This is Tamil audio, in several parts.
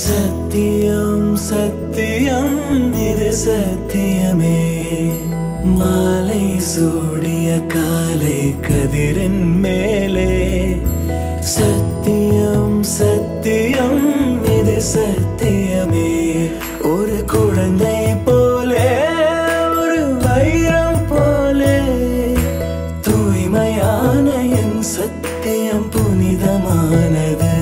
சத்தியம் சத்தியம் இது சத்தியமே மாலை சூடிய காலை கதிரின் மேலே சத்தியம் சத்தியம் இது சத்தியமே ஒரு குழந்தை போலே ஒரு வைரம் போலே தூய்மையான என் சத்தியம் புனிதமானது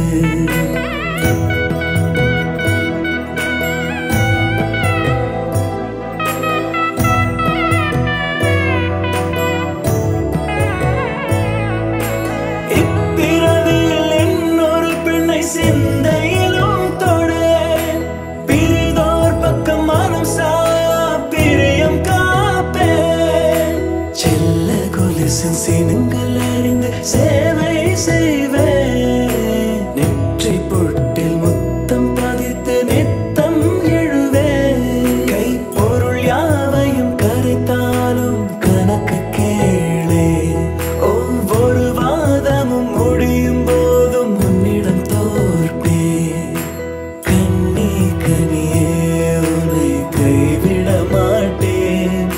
சிந்தையிலும் தொடு பிரிதோர் பக்கம் மனம் சாயா பிரியம் காப்பேன் செல்ல கொலுசின் சினங்கள் அறிந்து சேவை செய்வேன் நெற்றி பொட்டில் முத்தம் பதித்து நித்தம் எழுவேன் கை பொருள் யாவையும் கரைத்தாலும் கணக்கு கேளே ஒவ்வொரு வாதமும் முடியும் போதும் முன்னிடம் கைவிட மாட்டேன்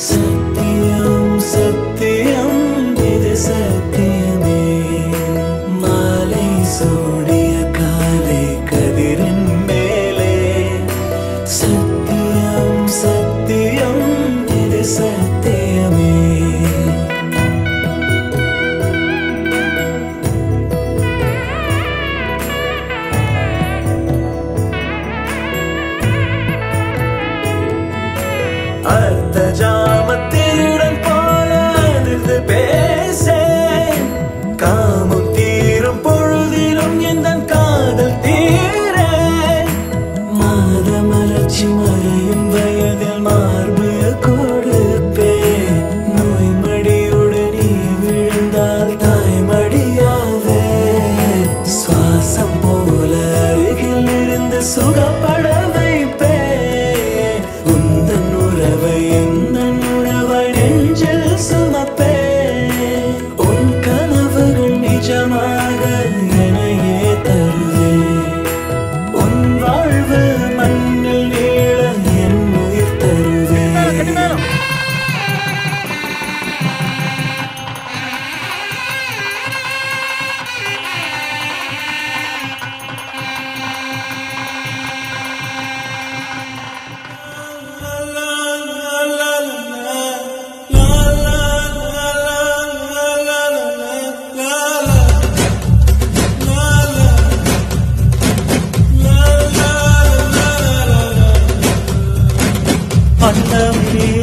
சத்தியம் சத்தியம் இது சத்தியமே மாலை சூடிய காலை கதிரின் மேலே சத்தியம் சத்தியம் இது சத்தியமே அர்த்த ஜாமத்திருடன் போல அதிர்ந்து பேசேன் காமம் தீரும் பொழுதிலும் எந்த காதல் தீரேன் மாத மலர்ச்சி மறையும் வயதில் மார்பு கொடுப்பேன் நோய் மடியோடு நீ விழுந்தால் தாய்மடியாவே சுவாசம் போல அருகில் இருந்து சுகப்பட வைப்பேன் உன் கனவுகள் நிஜமாக என்னையே தருவேன் உன் வாழ்வு மண்ணில் நீள என் உயிர் தருவேன்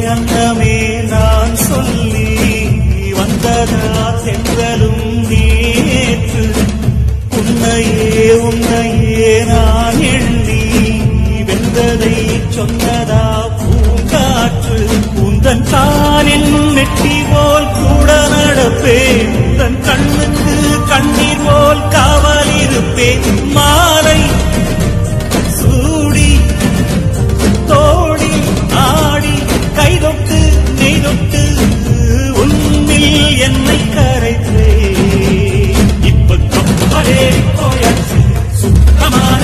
அன்னமே நான் சொல்லி வந்ததா சென்றலும் நேற்று உன்னையே நான் எண்ணி வென்றதை சொன்னதா பூங்காற்று உந்தன் காலில் நெட்டி போல் கூட நடப்பேன் உந்தன் கண்ணுக்கு கண்ணீர் போல் காவல் இருப்பேன் மாலை சூடி தோடி ஆடி கைதொட்டு நெய்தொட்டு உன்னில் என்னை கரைத்தே இப்ப கப்பலே போயாச்சு சுத்தமான